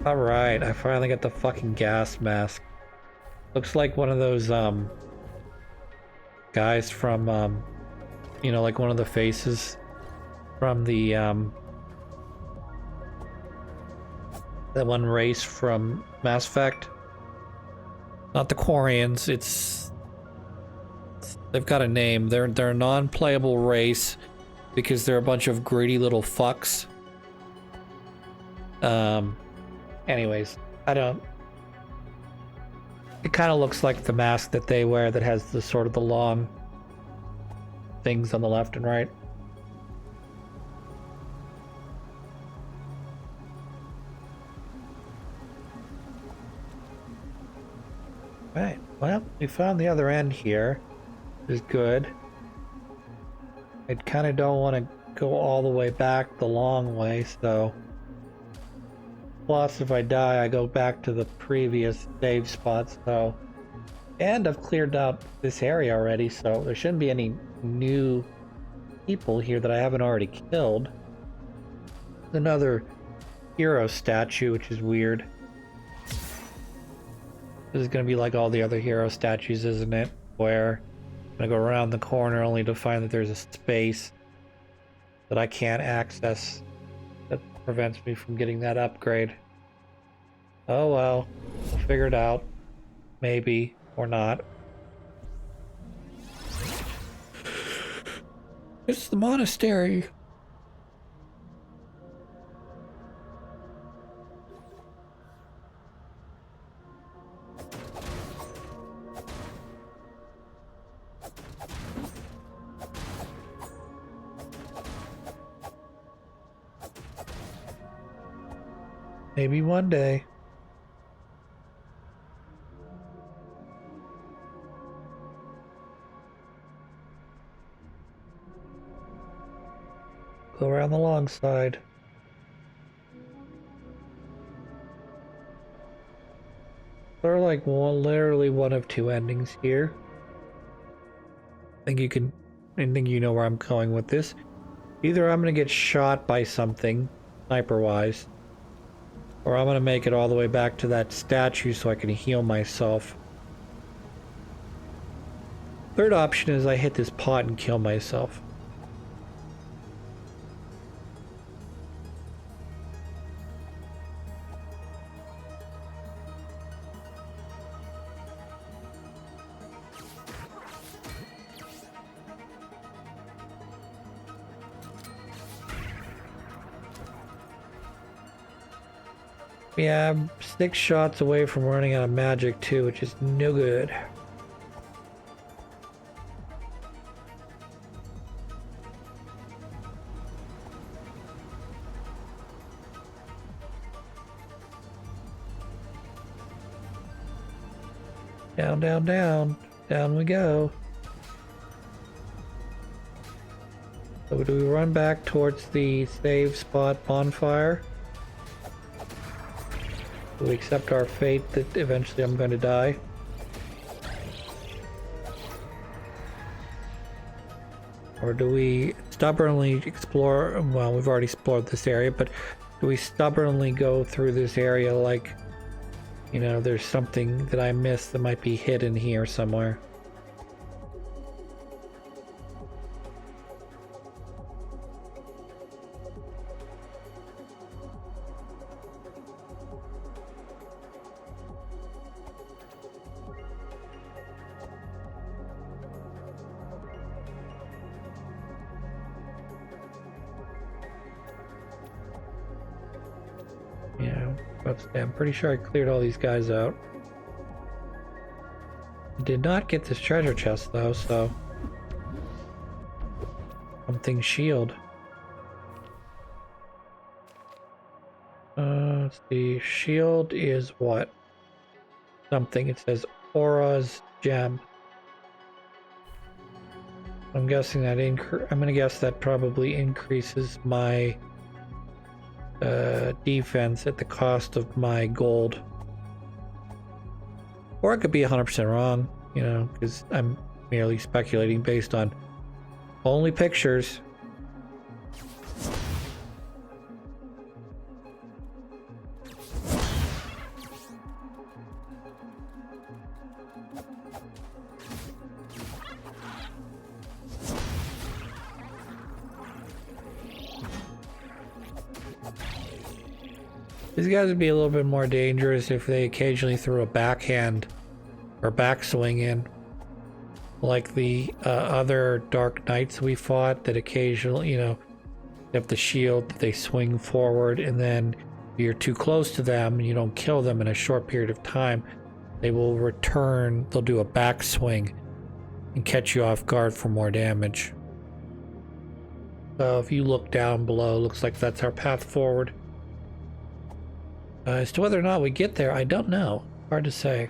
Alright, I finally got the fucking gas mask. Looks like one of those, guys from, you know, like one of the faces from the that one race from Mass Effect. Not the Quarians, they've got a name. They're a non-playable race because they're a bunch of greedy little fucks. Anyways, it kind of looks like the mask that they wear that has the sort of the long things on the left and right. Right, well, we found the other end here, which is good. I kind of don't want to go all the way back the long way, so... Plus, if I die, I go back to the previous save spot, so... And I've cleared out this area already, so there shouldn't be any new people here that I haven't already killed. Another hero statue, which is weird. This is gonna be like all the other hero statues, isn't it? Where I'm gonna go around the corner only to find that there's a space that I can't access that prevents me from getting that upgrade. Oh well, we'll figure it out. Maybe, or not. It's the monastery. Maybe one day. Go around the long side. There are like literally one of two endings here. I think you know where I'm going with this. Either I'm gonna get shot by something, sniper-wise, or I'm gonna make it all the way back to that statue so I can heal myself. Third option is I hit this pot and kill myself. Yeah, I'm 6 shots away from running out of magic too, which is no good. Down, down, down. Down we go. So do we run back towards the save spot bonfire? Do we accept our fate that eventually I'm going to die? Or do we stubbornly explore, well, we've already explored this area, but do we stubbornly go through this area like, you know, there's something that I missed that might be hidden here somewhere? I'm pretty sure I cleared all these guys out. Did not get this treasure chest though, so... Something shield. Let's see. Shield is what? Something. It says Aura's Gem. I'm guessing that I'm gonna guess that probably increases my defense at the cost of my gold. Or I could be 100% wrong, you know, because I'm merely speculating based on only pictures. These guys would be a little bit more dangerous if they occasionally threw a backhand or backswing in. Like the other Dark Knights we fought that occasionally, you know, they have the shield, they swing forward, and then if you're too close to them and you don't kill them in a short period of time, they will return, they'll do a backswing and catch you off guard for more damage. So if you look down below, looks like that's our path forward. As to whether or not we get there, I don't know. Hard to say.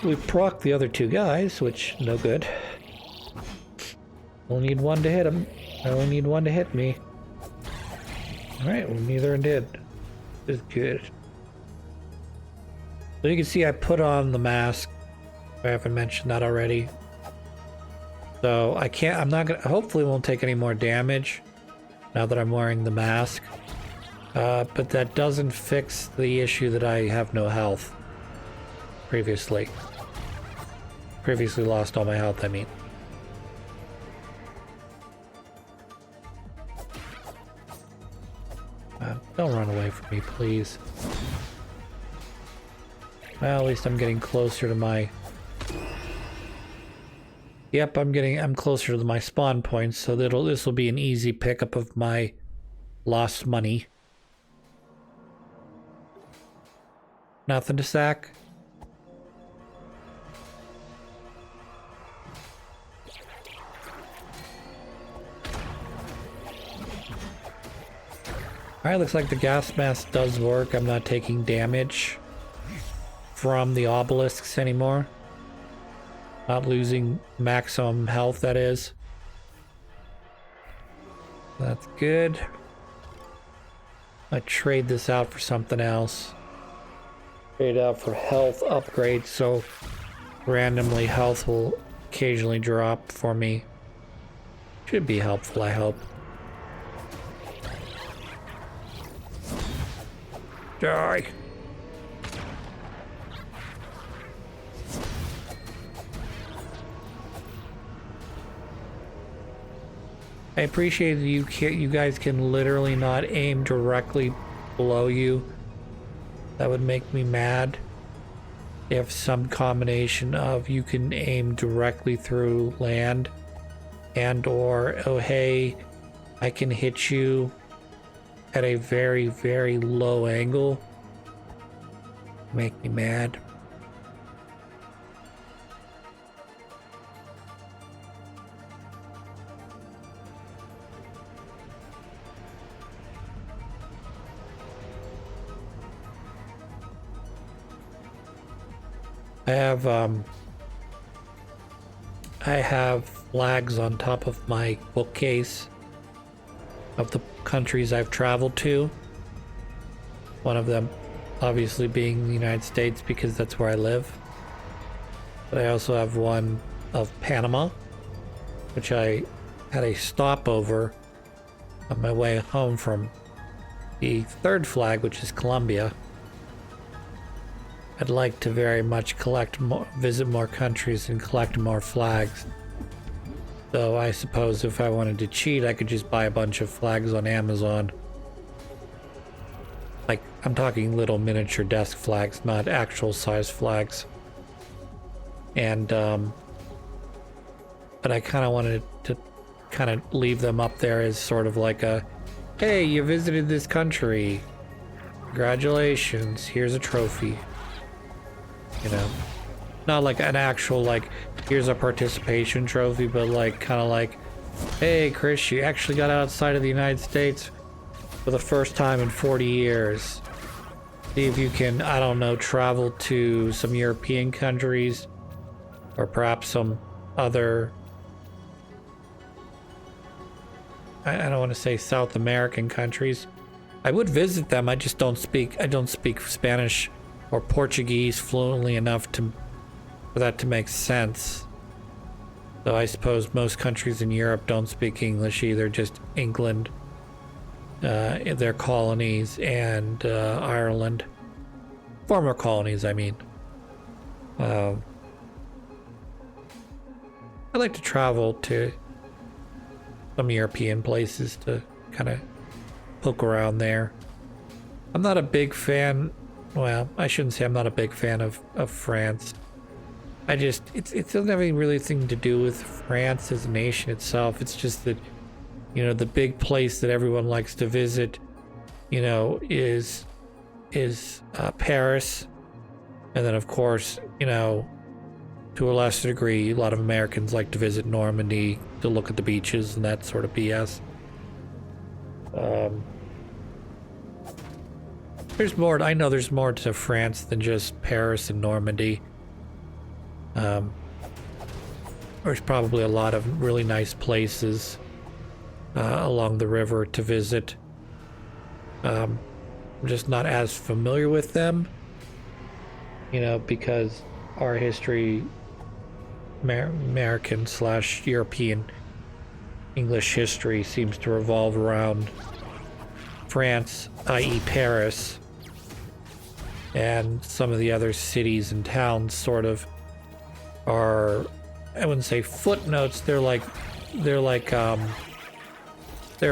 We proc the other two guys, which no good. We'll need one to hit him. I only need one to hit me. Alright, well neither did. This is good. So you can see I put on the mask. I haven't mentioned that already. So I can't, I'm not gonna, hopefully won't take any more damage now that I'm wearing the mask. But that doesn't fix the issue that I have no health. Previously lost all my health, I mean. Don't run away from me, please. Well, at least I'm getting closer to my... Yep, I'm closer to my spawn point, so this will be an easy pickup of my lost money. Nothing to sack. Alright, looks like the gas mask does work. I'm not taking damage from the obelisks anymore. Not losing maximum health, that is. That's good. I trade this out for something else. Trade out for health upgrade, so randomly health will occasionally drop for me. Should be helpful, I hope. Die. I appreciate that you guys can literally not aim directly below you. That would make me mad. If some combination of you can aim directly through land and or, oh hey, I can hit you at a very, very low angle. Make me mad. I have flags on top of my bookcase of the countries I've traveled to. One of them obviously being the United States because that's where I live. But I also have one of Panama, which I had a stopover on my way home from. The third flag, which is Colombia. I'd like to very much visit more countries and collect more flags. So I suppose if I wanted to cheat, I could just buy a bunch of flags on Amazon. Like, I'm talking little miniature desk flags, not actual size flags. And, but I kind of wanted to kind of leave them up there as sort of like a, hey, you visited this country. Congratulations, here's a trophy. You know, not like an actual, like, here's a participation trophy, but like, kind of like, hey, Chris, you actually got outside of the United States for the first time in 40 years. See if you can, I don't know, travel to some European countries or perhaps some other, I don't want to say South American countries. I would visit them, I just don't speak Spanish or Portuguese fluently enough for that to make sense. So I suppose most countries in Europe don't speak English either, just England, their colonies, and Ireland. Former colonies, I mean. I like to travel to some European places to kind of poke around there. I'm not a big fan, well, I shouldn't say I'm not a big fan of France. It doesn't have any really thing to do with France as a nation itself. It's just that, you know, the big place that everyone likes to visit, you know, is Paris. And then, of course, you know, to a lesser degree, a lot of Americans like to visit Normandy to look at the beaches and that sort of BS. There's more. I know there's more to France than just Paris and Normandy. There's probably a lot of really nice places along the river to visit. I'm just not as familiar with them, you know, because our history, American / European English history, seems to revolve around France, i.e. Paris, and some of the other cities and towns sort of are, I wouldn't say footnotes, they're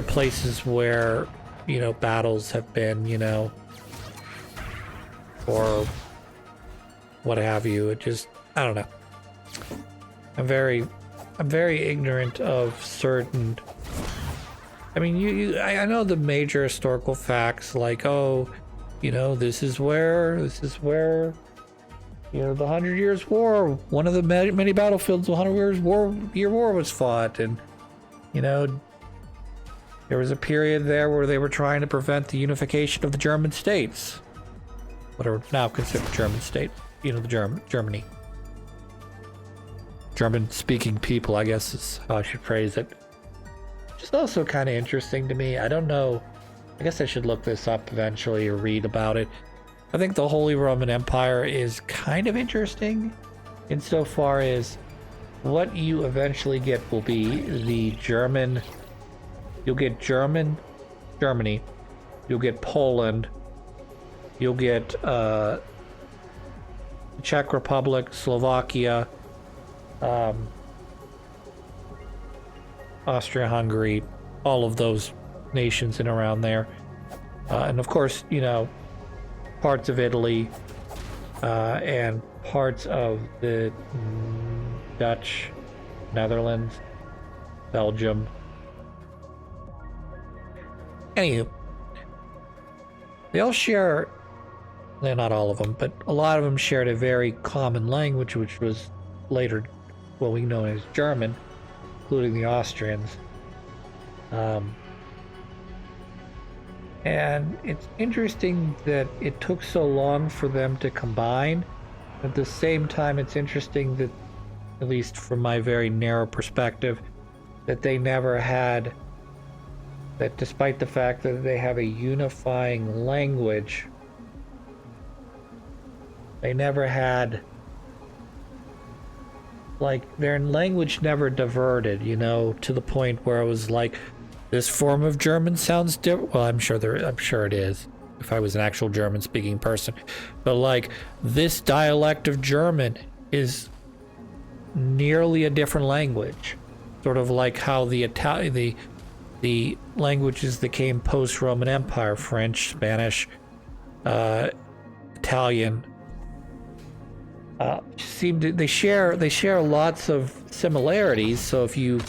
places where, you know, battles have been, you know, or what have you. It just, I don't know. I'm very ignorant of certain, I mean, I know the major historical facts, like, oh, you know, this is where, you know, the 100 Years' War, one of the many battlefields, the 100 Year War was fought, and, you know, there was a period there where they were trying to prevent the unification of the German states, what are now considered German state, you know, Germany. German-speaking people, I guess is how I should phrase it. Which is also kind of interesting to me. I don't know. I guess I should look this up eventually or read about it. I think the Holy Roman Empire is kind of interesting insofar as what you eventually get will be the German. You'll get Germany. You'll get Poland. You'll get Czech Republic, Slovakia, Austria-Hungary, all of those nations in around there. And of course, you know, parts of Italy and parts of the Dutch, Netherlands, Belgium. Anywho, they all share, they're not all of them, but a lot of them shared a very common language, which was later what we know as German, including the Austrians. And it's interesting that it took so long for them to combine. At the same time, it's interesting that, at least from my very narrow perspective, that they never had, that despite the fact that they have a unifying language, they never had, like, their language never diverted, you know, to the point where it was like, this form of German sounds different. Well, I'm sure it is, if I was an actual German-speaking person. But like, this dialect of German is nearly a different language, sort of like how the languages that came post-Roman Empire, French, Spanish, Italian, they share lots of similarities. So if you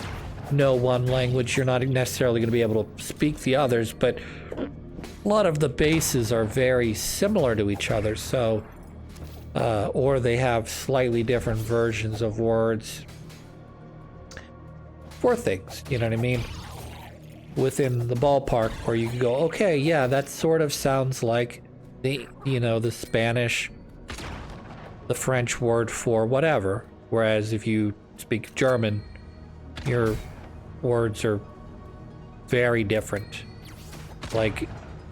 know one language, you're not necessarily going to be able to speak the others, but a lot of the bases are very similar to each other. So, or they have slightly different versions of words for things, you know what I mean? Within the ballpark where you can go, okay, yeah, that sort of sounds like the Spanish, the French word for whatever. Whereas if you speak German, your words are very different. Like,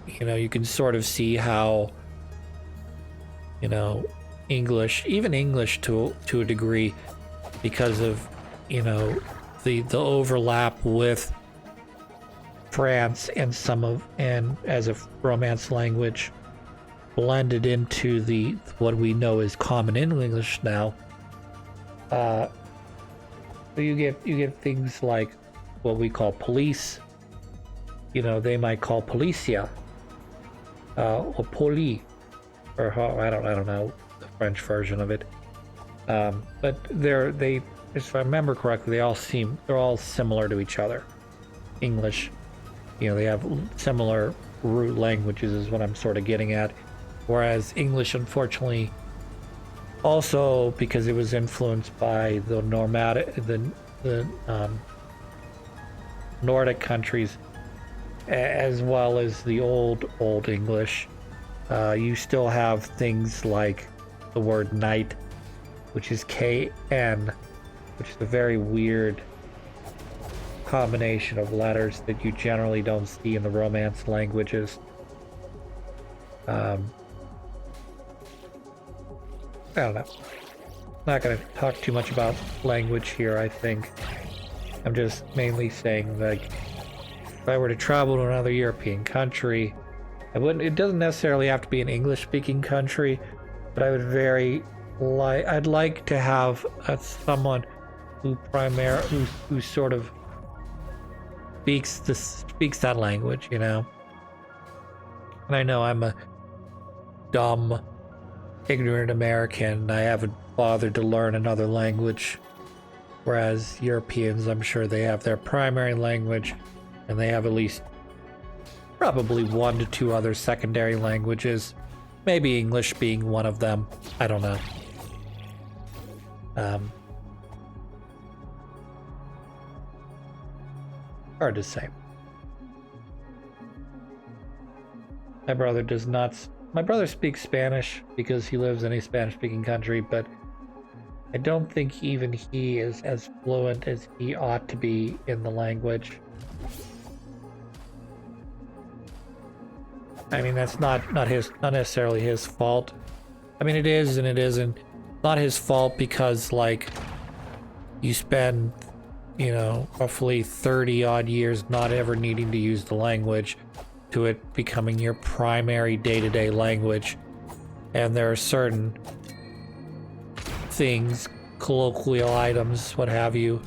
you know, you can sort of see how, you know, even English to a degree, because of, you know, the overlap with France and as a Romance language blended into what we know as common English now. So you get things like what we call police. You know, they might call policia, or poli, or how, I don't know the French version of it. But they, if I remember correctly, they're all similar to each other. English, you know, they have similar root languages is what I'm sort of getting at. Whereas English, unfortunately, also because it was influenced by the Nordic countries, as well as the old English, you still have things like the word knight, which is KN, which is a very weird combination of letters that you generally don't see in the Romance languages. I don't know. Not going to talk too much about language here, I think. I'm just mainly saying that if I were to travel to another European country, it doesn't necessarily have to be an English-speaking country, but I'd like to have someone who sort of speaks that language, you know. And I know I'm a dumb, ignorant American. I haven't bothered to learn another language, whereas Europeans, I'm sure they have their primary language, and they have at least probably 1 to 2 other secondary languages, maybe English being one of them. I don't know. Hard to say. My brother speaks Spanish because he lives in a Spanish-speaking country, but I don't think even he is as fluent as he ought to be in the language. I mean, that's not necessarily his fault. I mean, it is and it isn't. Not his fault because, like, you spend, you know, roughly 30 odd years not ever needing to use the language to it becoming your primary day-to-day language. And there are certain things, colloquial items, what have you.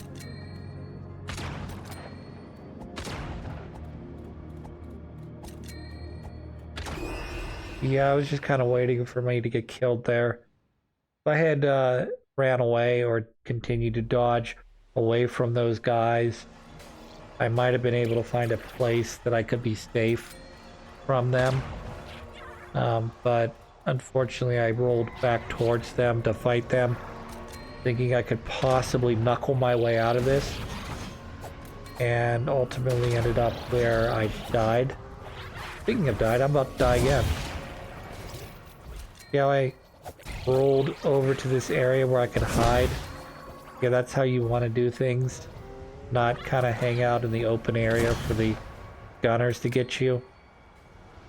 Yeah, I was just kind of waiting for me to get killed there. If I had ran away or continued to dodge away from those guys, I might have been able to find a place that I could be safe from them. But unfortunately, I rolled back towards them to fight them, thinking I could possibly knuckle my way out of this, and ultimately ended up where I died. Speaking of died, I'm about to die again. See how I rolled over to this area where I could hide? Yeah, that's how you want to do things. Not kind of hang out in the open area for the gunners to get you.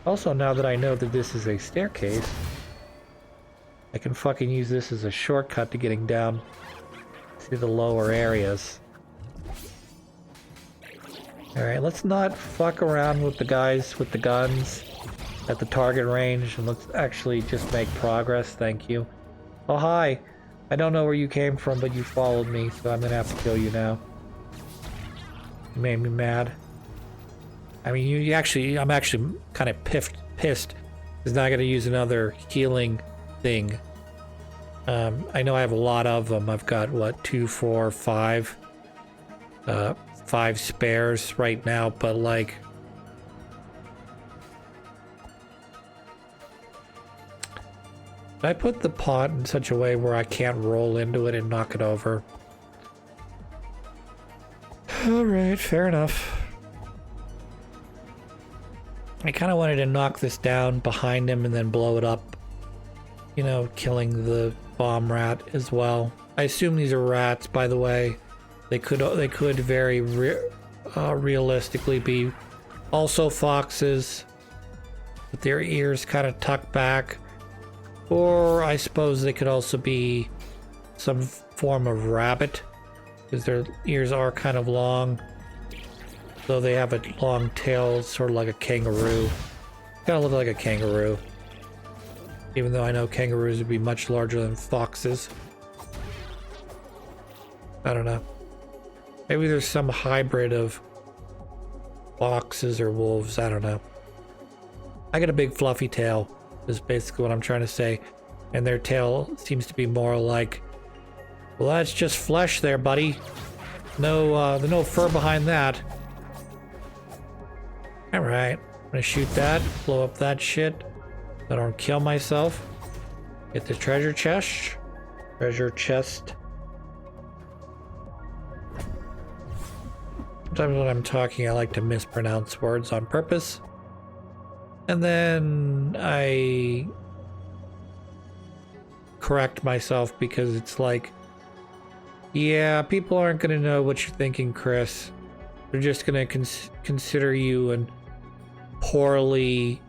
Also, now that I know that this is a staircase, I can fucking use this as a shortcut to getting down to the lower areas. Alright, let's not fuck around with the guys with the guns at the target range, and let's actually just make progress. Thank you. Oh, hi. I don't know where you came from, but you followed me, so I'm gonna have to kill you now. You made me mad. I mean, I'm actually kind of pissed. He's not gonna use another healing thing. I know I have a lot of them. I've got, what, 2, 4, 5? 5 spares right now, but like... I put the pot in such a way where I can't roll into it and knock it over. Alright, fair enough. I kind of wanted to knock this down behind him and then blow it up. You know, killing the bomb rat as well. I assume these are rats, by the way. They could very realistically be also foxes, with their ears kind of tucked back. Or I suppose they could also be some form of rabbit, because their ears are kind of long, though they have a long tail, sort of like a kangaroo. Kind of look like a kangaroo, even though I know kangaroos would be much larger than foxes. I don't know. Maybe there's some hybrid of foxes or wolves. I don't know. I got a big fluffy tail, is basically what I'm trying to say. And their tail seems to be more like, well, that's just flesh there, buddy. No, there's no fur behind that. Alright, I'm gonna shoot that, blow up that shit. So I don't kill myself. Get the treasure chest. Treasure chest. Sometimes when I'm talking, I like to mispronounce words on purpose. And then I correct myself because it's like, yeah, people aren't going to know what you're thinking, Chris. They're just going to consider you an poorly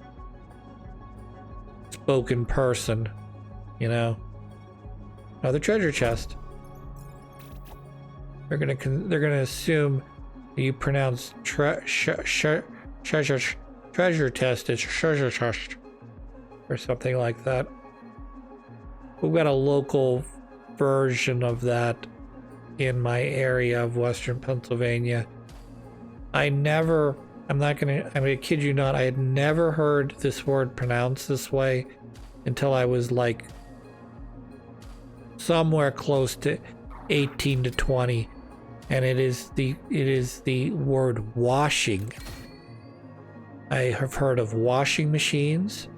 spoken person, you know? Another treasure chest. They're going to assume you pronounce treasure test is treasure chest or something like that. We've got a local version of that in my area of Western Pennsylvania. I'm gonna kid you not, I had never heard this word pronounced this way until I was like somewhere close to 18 to 20. And it is the word washing. I have heard of washing machines.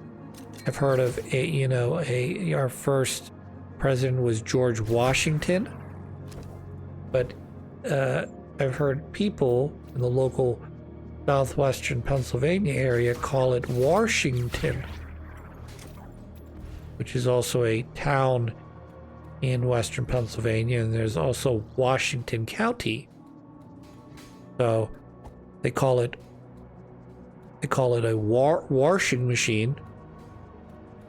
I've heard of our first president was George Washington. But I've heard people in the local southwestern Pennsylvania area call it Washington, which is also a town in western Pennsylvania, and there's also Washington County. So they call it a washing machine.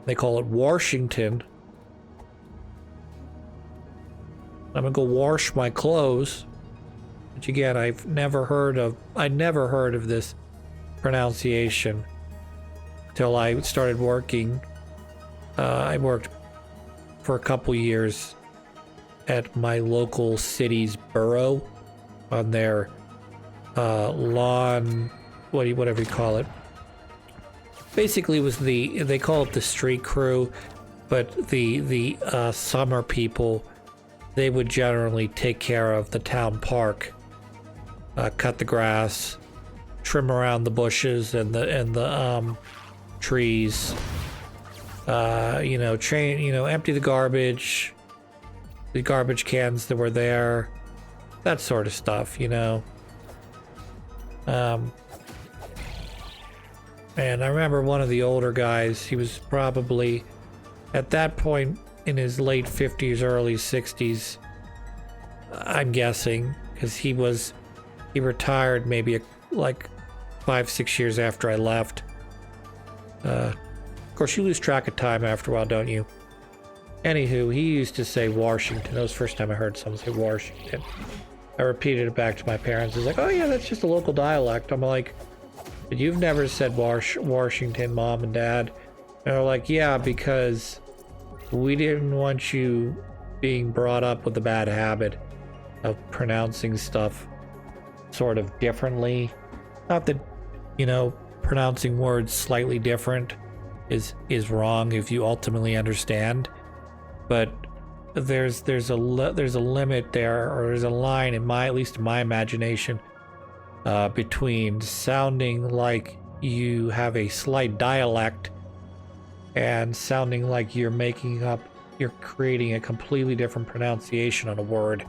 They call it Washington. I'm gonna go wash my clothes. Which again, I never heard of this pronunciation till I started working. I worked for a couple years at my local city's borough on their lawn, whatever you call it. Basically, they call it the street crew, but the summer people, they would generally take care of the town park, cut the grass, trim around the bushes and the trees. Empty the garbage cans that were there, that sort of stuff, and I remember one of the older guys, he was probably at that point in his late 50s, early 60s, I'm guessing, because he retired maybe like 5-6 years after I left. Of course, you lose track of time after a while, don't you? Anywho, he used to say Washington. That was the first time I heard someone say Washington. I repeated it back to my parents. It's like, oh yeah, that's just a local dialect. I'm like, but you've never said Washington, Mom and Dad. And they're like, yeah, because we didn't want you being brought up with the bad habit of pronouncing stuff sort of differently. Not that, pronouncing words slightly different is wrong if you ultimately understand, but there's a limit there, or there's a line at least in my imagination, between sounding like you have a slight dialect and sounding like you're creating a completely different pronunciation on a word.